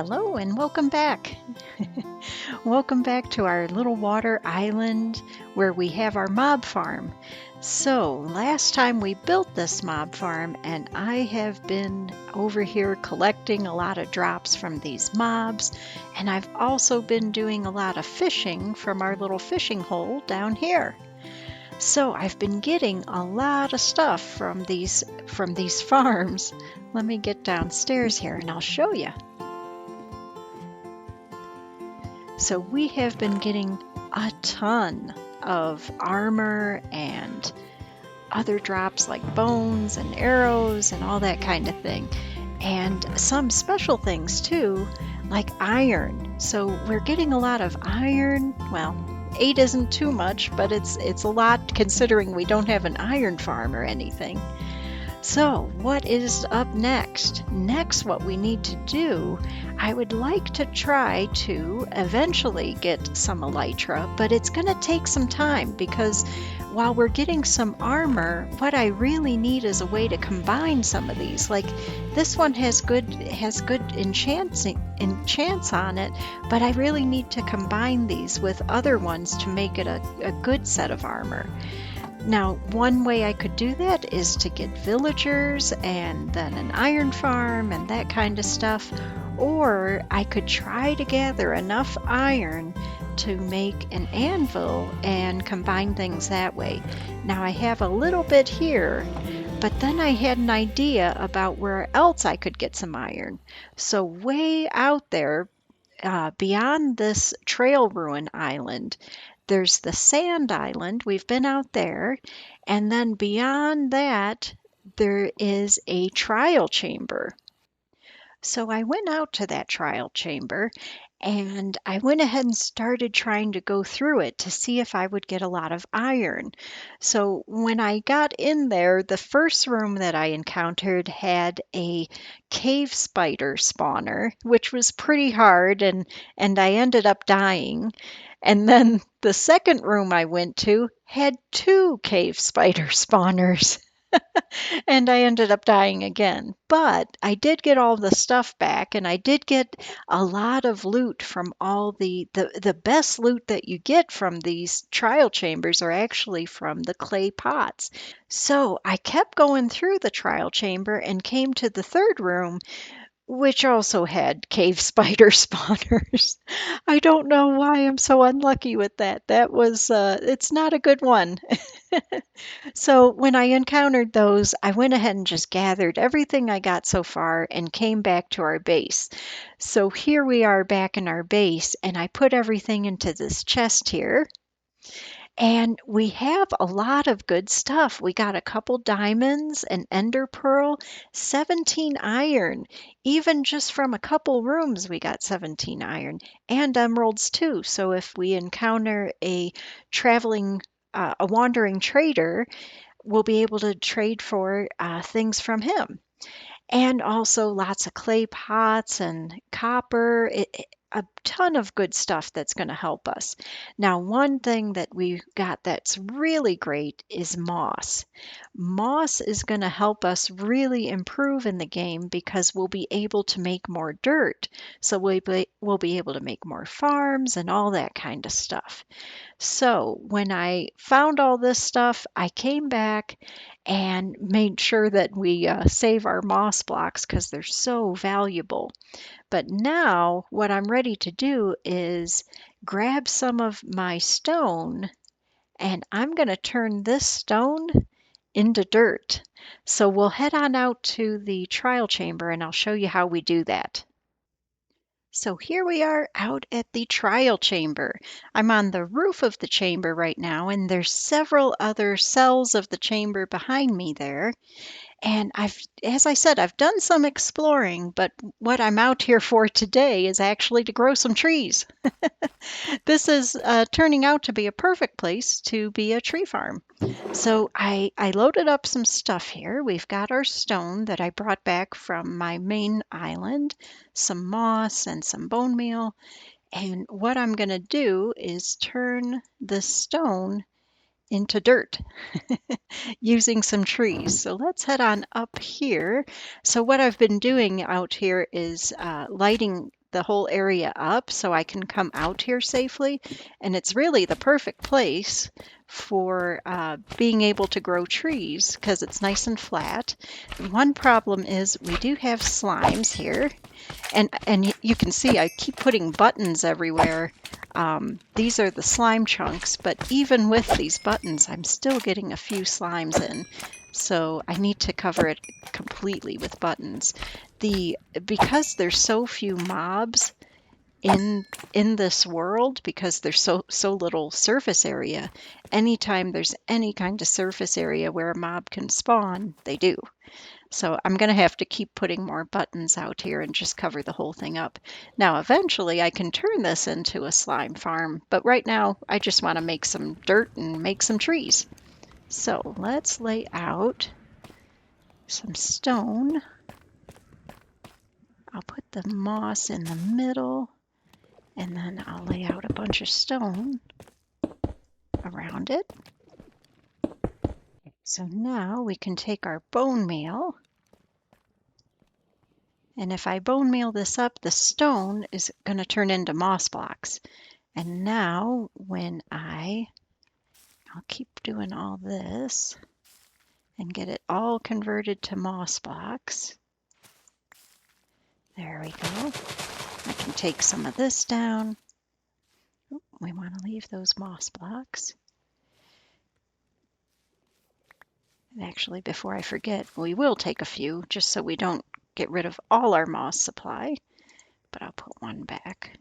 Hello and welcome back. Welcome back to our little water island where we have our mob farm. So last time we built this mob farm and I have been over here collecting a lot of drops from these mobs, and I've also been doing a lot of fishing from our little fishing hole down here. So I've been getting a lot of stuff from these farms. Let me get downstairs here and I'll show you. So we have been getting a ton of armor and other drops like bones and arrows and all that kind of thing. And some special things too, like iron. So we're getting a lot of iron. Well, 8 isn't too much, but it's a lot considering we don't have an iron farm or anything. So what is up next? Next, what we need to do, I would like to try to eventually get some elytra, but it's going to take some time because while we're getting some armor, what I really need is a way to combine some of these. Like this one has good enchants on it, but I really need to combine these with other ones to make it a good set of armor. Now, one way I could do that is to get villagers and then an iron farm and that kind of stuff, or I could try to gather enough iron to make an anvil and combine things that way. Now, I have a little bit here, but then I had an idea about where else I could get some iron. So way out there, beyond this trail ruin island, there's the sand island. We've been out there. And then beyond that, there is a trial chamber. So I went out to that trial chamber and I went ahead and started trying to go through it to see if I would get a lot of iron. So when I got in there, the first room that I encountered had a cave spider spawner, which was pretty hard, and I ended up dying. And then the second room I went to had 2 cave spider spawners. And I ended up dying again. But I did get all the stuff back, and I did get a lot of loot from all the best loot that you get from these trial chambers are actually from the clay pots. So I kept going through the trial chamber and came to the third room, which also had cave spider spawners. I don't know why I'm so unlucky with that. That was, it's not a good one. So when I encountered those, I went ahead and just gathered everything I got so far and came back to our base. So here we are back in our base, and I put everything into this chest here. And we have a lot of good stuff. We got a couple diamonds, an ender pearl, 17 iron. Even just from a couple rooms, we got 17 iron, and emeralds too. So if we encounter a wandering trader, we'll be able to trade for things from him. And also lots of clay pots and copper. A ton of good stuff that's going to help us. Now, one thing that we got that's really great is moss. Moss is going to help us really improve in the game because we'll be able to make more dirt. So we'll be able to make more farms and all that kind of stuff. So when I found all this stuff, I came back and made sure that we save our moss blocks because they're so valuable. But now what I'm ready to do is grab some of my stone, and I'm going to turn this stone into dirt. So we'll head on out to the trial chamber and I'll show you how we do that. So here we are out at the trial chamber. I'm on the roof of the chamber right now, and there's several other cells of the chamber behind me there. And as I said, I've done some exploring, but what I'm out here for today is actually to grow some trees. This is turning out to be a perfect place to be a tree farm. So I loaded up some stuff here. We've got our stone that I brought back from my main island, some moss and some bone meal. And what I'm going to do is turn this stone into dirt using some trees. So let's head on up here. So what I've been doing out here is lighting the whole area up so I can come out here safely. And it's really the perfect place for being able to grow trees because it's nice and flat. One problem is we do have slimes here. And you can see I keep putting buttons everywhere. These are the slime chunks, but even with these buttons, I'm still getting a few slimes in. So I need to cover it completely with buttons. Because there's so few mobs in this world, because there's so little surface area, anytime there's any kind of surface area where a mob can spawn, they do. So I'm going to have to keep putting more buttons out here and just cover the whole thing up. Now, eventually I can turn this into a slime farm, but right now I just want to make some dirt and make some trees. So let's lay out some stone. I'll put the moss in the middle, and then I'll lay out a bunch of stone around it. So now we can take our bone meal, and if I bone meal this up, the stone is going to turn into moss blocks. And now when I'll keep doing all this and get it all converted to moss blocks. There we go. I can take some of this down. We want to leave those moss blocks. And actually, before I forget, we will take a few just so we don't get rid of all our moss supply, but I'll put one back.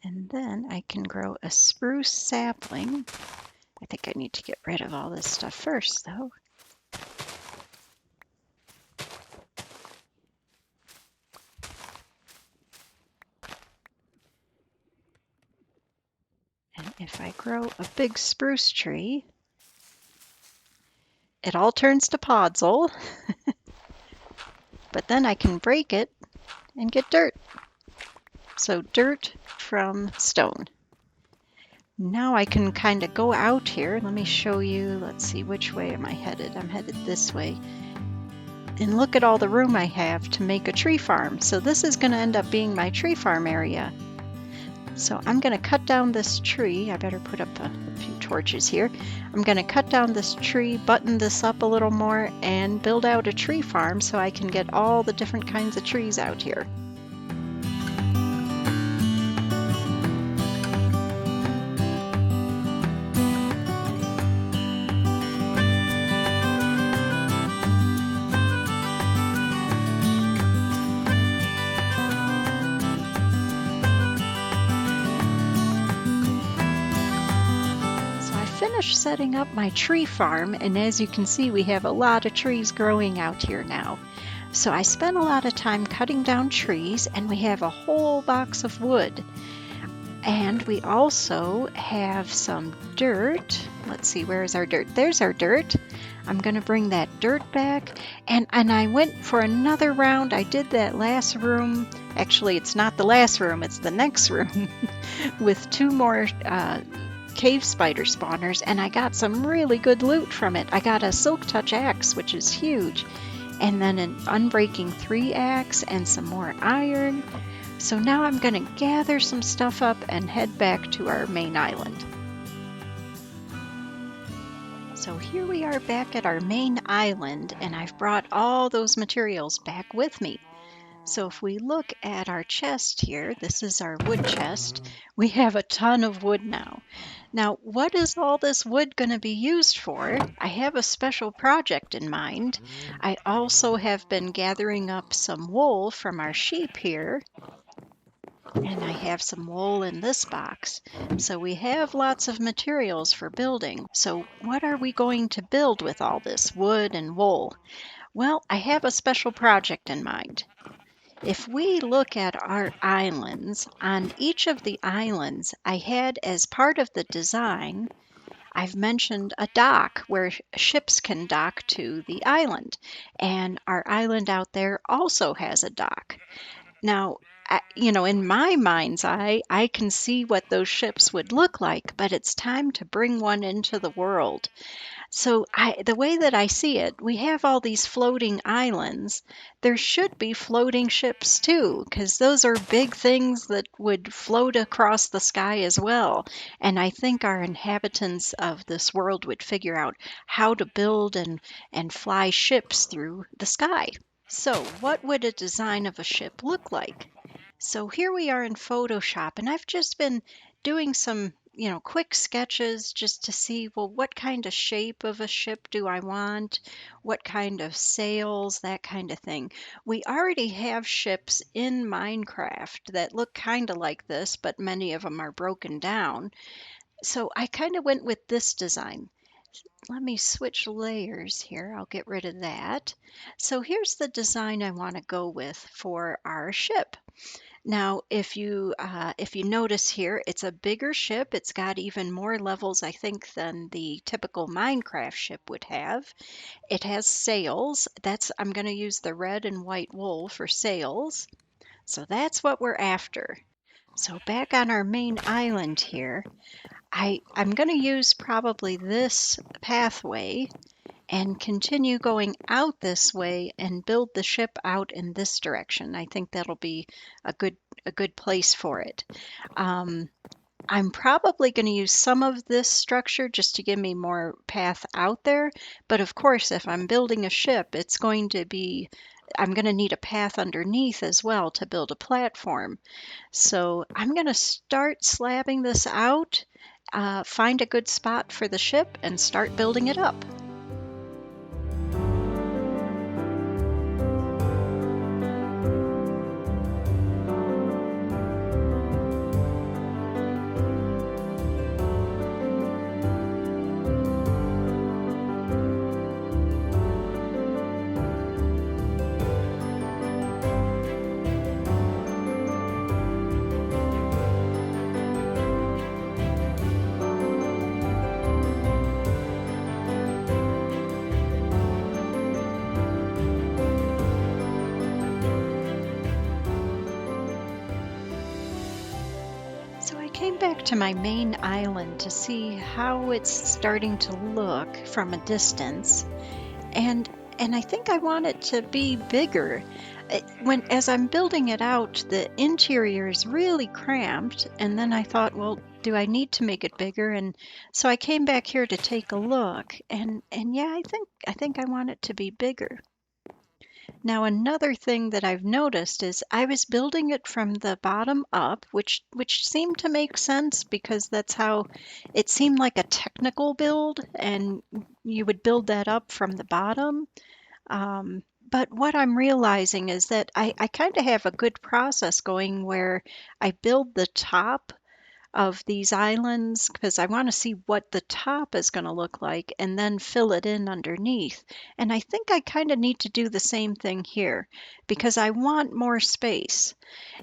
And then I can grow a spruce sapling. I think I need to get rid of all this stuff first, though. And if I grow a big spruce tree, it all turns to podzol, but then I can break it and get dirt. So dirt from stone. Now I can kind of go out here. Let me show you. Let's see, which way am I headed? I'm headed this way. And look at all the room I have to make a tree farm. So this is going to end up being my tree farm area. So I'm going to cut down this tree. I better put up a few torches here. I'm going to cut down this tree, button this up a little more, and build out a tree farm so I can get all the different kinds of trees out here. Finished setting up my tree farm, and as you can see, we have a lot of trees growing out here now. So I spent a lot of time cutting down trees, and we have a whole box of wood. And we also have some dirt. Let's see, where is our dirt? There's our dirt. I'm going to bring that dirt back. And I went for another round. I did that last room. Actually, it's not the last room, it's the next room with two more cave spider spawners, and I got some really good loot from it. I got a silk touch axe, which is huge, and then an unbreaking 3 axe and some more iron. So now I'm going to gather some stuff up and head back to our main island. So here we are back at our main island, and I've brought all those materials back with me. So if we look at our chest here, this is our wood chest. We have a ton of wood now. Now, what is all this wood going to be used for? I have a special project in mind. I also have been gathering up some wool from our sheep here. And I have some wool in this box. So we have lots of materials for building. So what are we going to build with all this wood and wool? Well, I have a special project in mind. If we look at our islands, on each of the islands, I had as part of the design, I've mentioned a dock where ships can dock to the island. And our island out there also has a dock. Now, in my mind's eye, I can see what those ships would look like, but it's time to bring one into the world. So the way that I see it, we have all these floating islands. There should be floating ships too, because those are big things that would float across the sky as well. And I think our inhabitants of this world would figure out how to build and fly ships through the sky. So, what would a design of a ship look like? So here we are in Photoshop, and I've just been doing some, quick sketches just to see, well, what kind of shape of a ship do I want? What kind of sails, that kind of thing. We already have ships in Minecraft that look kind of like this, but many of them are broken down. So I kind of went with this design. Let me switch layers here. I'll get rid of that. So here's the design I want to go with for our ship. Now, if you notice here, it's a bigger ship. It's got even more levels, I think, than the typical Minecraft ship would have. It has sails. I'm going to use the red and white wool for sails. So that's what we're after. So back on our main island here, I'm going to use probably this pathway and continue going out this way and build the ship out in this direction. I think that'll be a good place for it. I'm probably going to use some of this structure just to give me more path out there. But of course, if I'm building a ship, I'm going to need a path underneath as well to build a platform. So I'm going to start slabbing this out, find a good spot for the ship, and start building it up. Came back to my main island to see how it's starting to look from a distance, and I think I want it to be bigger. As I'm building it out, the interior is really cramped, and then I thought, well, do I need to make it bigger? And so I came back here to take a look, and yeah, I think I want it to be bigger. Now, another thing that I've noticed is I was building it from the bottom up, which seemed to make sense because that's how it seemed like a technical build, and you would build that up from the bottom. But what I'm realizing is that I kind of have a good process going where I build the top of these islands because I want to see what the top is going to look like and then fill it in underneath. And I think I kind of need to do the same thing here because I want more space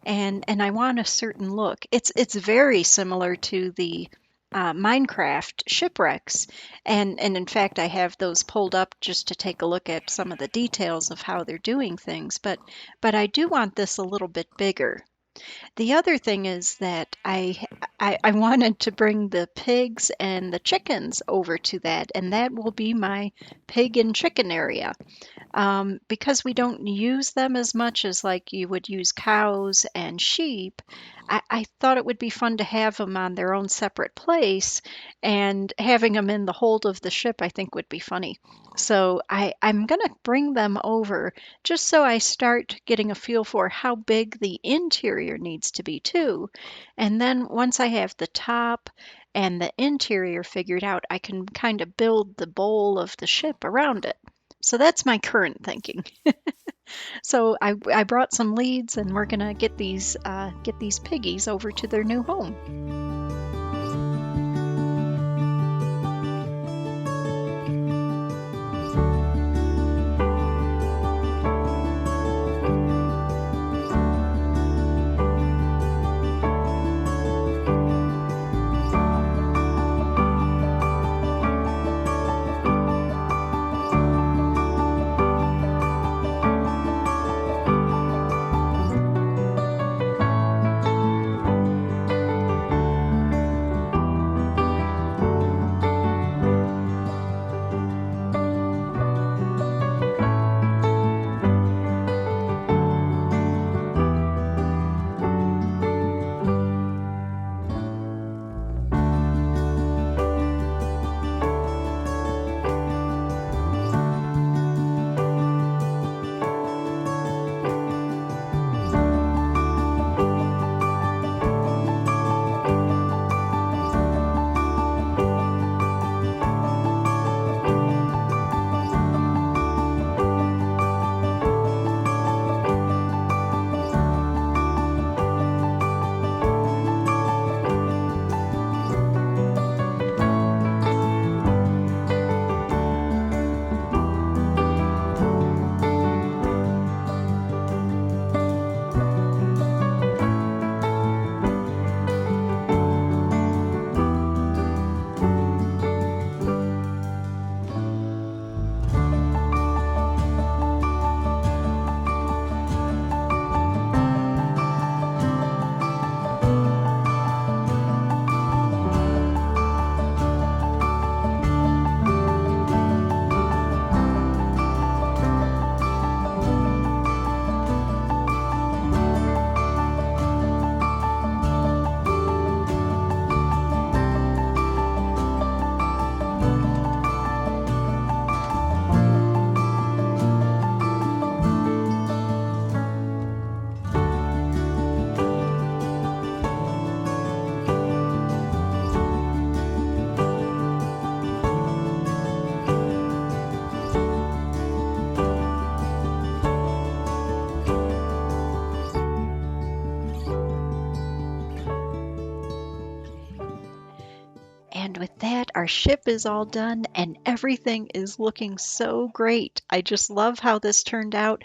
and I want a certain look. It's very similar to the Minecraft shipwrecks, and in fact I have those pulled up just to take a look at some of the details of how they're doing things. But I do want this a little bit bigger. The other thing is that I wanted to bring the pigs and the chickens over to that, and that will be my pig and chicken area. Because we don't use them as much as like you would use cows and sheep, I thought it would be fun to have them on their own separate place, and having them in the hold of the ship I think would be funny. So I'm going to bring them over just so I start getting a feel for how big the interior needs to be too. And then once I have the top and the interior figured out, I can kind of build the bowl of the ship around it. So that's my current thinking. So I brought some leads, and we're gonna get these piggies over to their new home. with that, our ship is all done and everything is looking so great. I just love how this turned out.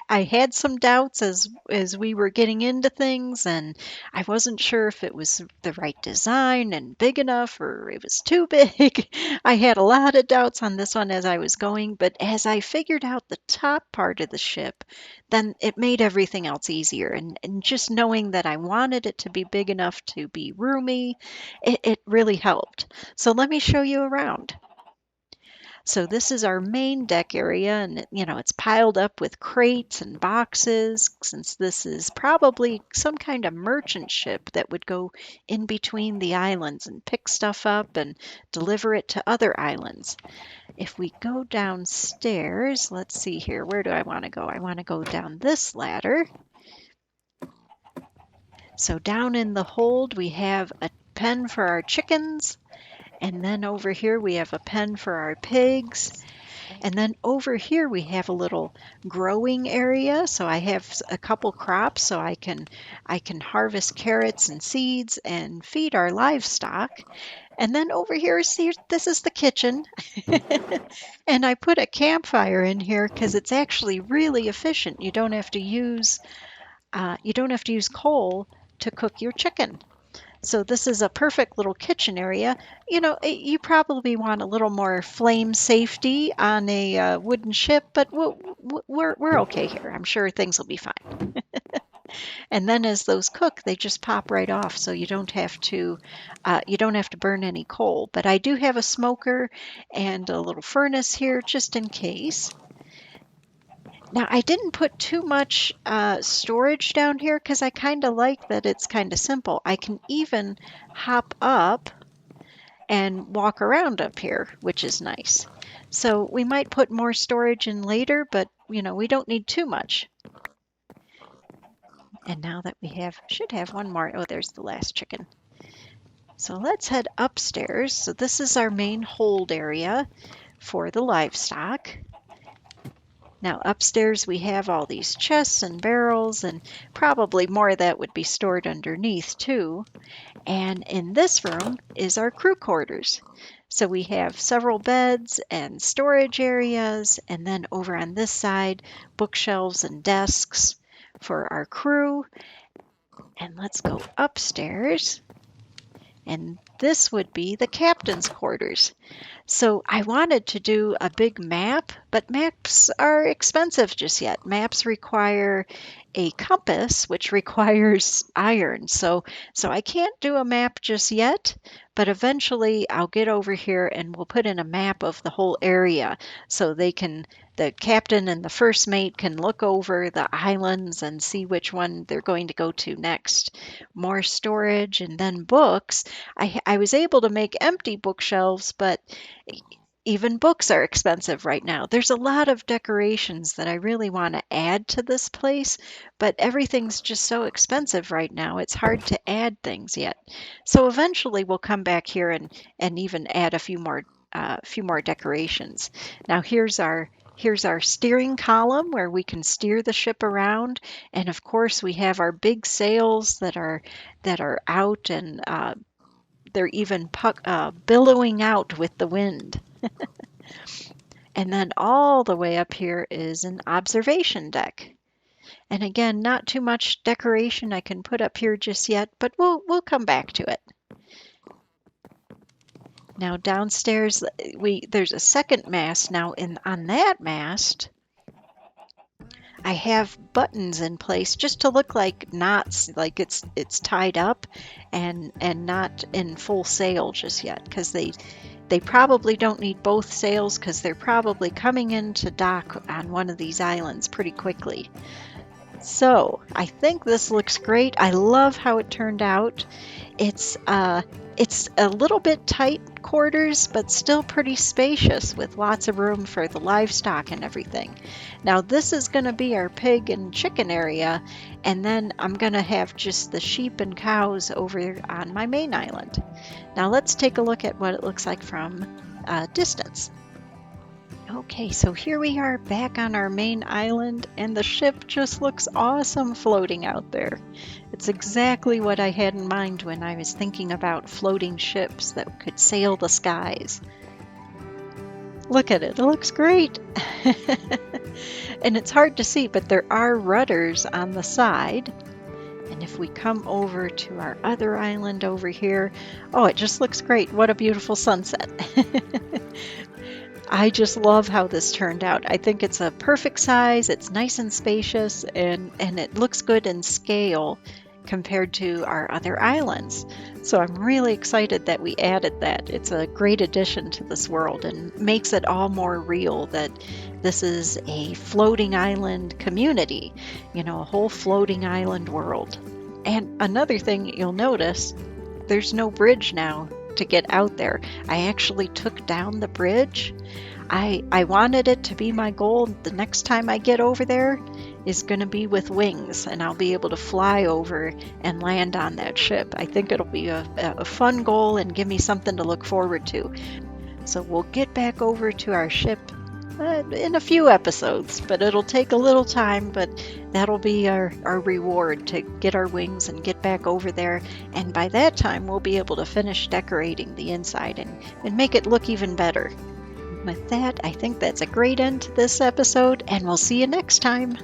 I had some doubts as we were getting into things, and I wasn't sure if it was the right design and big enough or it was too big. I had a lot of doubts on this one as I was going, but as I figured out the top part of the ship, then it made everything else easier. And just knowing that I wanted it to be big enough to be roomy, it really helped. So let me show you around. So this is our main deck area, and it's piled up with crates and boxes, since this is probably some kind of merchant ship that would go in between the islands and pick stuff up and deliver it to other islands. If we go downstairs, let's see here, where do I want to go? I want to go down this ladder. So down in the hold, we have a pen for our chickens. And then over here we have a pen for our pigs. And then over here we have a little growing area. So I have a couple crops so I can harvest carrots and seeds and feed our livestock. And then over here, see, this is the kitchen. And I put a campfire in here because it's actually really efficient. You don't have to use coal to cook your chicken. So this is a perfect little kitchen area. You probably want a little more flame safety on a wooden ship, but we're okay here. I'm sure things will be fine. And then as those cook, they just pop right off, so you don't have to burn any coal. But I do have a smoker and a little furnace here just in case. Now, I didn't put too much storage down here because I kind of like that it's kind of simple. I can even hop up and walk around up here, which is nice. So we might put more storage in later, but we don't need too much. And now that we should have one more. Oh, there's the last chicken. So let's head upstairs. So this is our main hold area for the livestock. Now upstairs we have all these chests and barrels, and probably more of that would be stored underneath too. And in this room is our crew quarters. So we have several beds and storage areas, and then over on this side, bookshelves and desks for our crew. And let's go upstairs. And this would be the captain's quarters. So I wanted to do a big map, but maps are expensive just yet. Maps require a compass, which requires iron. So I can't do a map just yet, but eventually I'll get over here and we'll put in a map of the whole area so the captain and the first mate can look over the islands and see which one they're going to go to next. More storage and then books. I was able to make empty bookshelves, but even books are expensive right now. There's a lot of decorations that I really want to add to this place, but everything's just so expensive right now. It's hard to add things yet. So eventually we'll come back here and even add a few more decorations. Now here's our steering column where we can steer the ship around, and of course we have our big sails that are out, and they're even billowing out with the wind. And then all the way up here is an observation deck. And again, not too much decoration I can put up here just yet, but we'll come back to it. Now downstairs, there's a second mast. Now on that mast, I have buttons in place just to look like knots, like it's tied up and not in full sail just yet, because they probably don't need both sails because they're probably coming into dock on one of these islands pretty quickly. So I think this looks great. I love how it turned out. It's a little bit tight quarters, but still pretty spacious with lots of room for the livestock and everything. Now this is going to be our pig and chicken area, and then I'm going to have just the sheep and cows over on my main island. Now let's take a look at what it looks like from a distance. Okay, so here we are back on our main island, and the ship just looks awesome floating out there. It's exactly what I had in mind when I was thinking about floating ships that could sail the skies. Look at it, it looks great. And it's hard to see, but there are rudders on the side. And if we come over to our other island over here, oh, it just looks great. What a beautiful sunset. I just love how this turned out. I think it's a perfect size, it's nice and spacious, and it looks good in scale compared to our other islands. So I'm really excited that we added that. It's a great addition to this world and makes it all more real that this is a floating island community, a whole floating island world. And another thing you'll notice, there's no bridge now to get out there. I actually took down the bridge. I wanted it to be my goal. The next time I get over there is going to be with wings, and I'll be able to fly over and land on that ship. I think it'll be a fun goal and give me something to look forward to. So we'll get back over to our ship in a few episodes, but it'll take a little time, but that'll be our reward to get our wings and get back over there. And by that time, we'll be able to finish decorating the inside and make it look even better. With that, I think that's a great end to this episode, and we'll see you next time.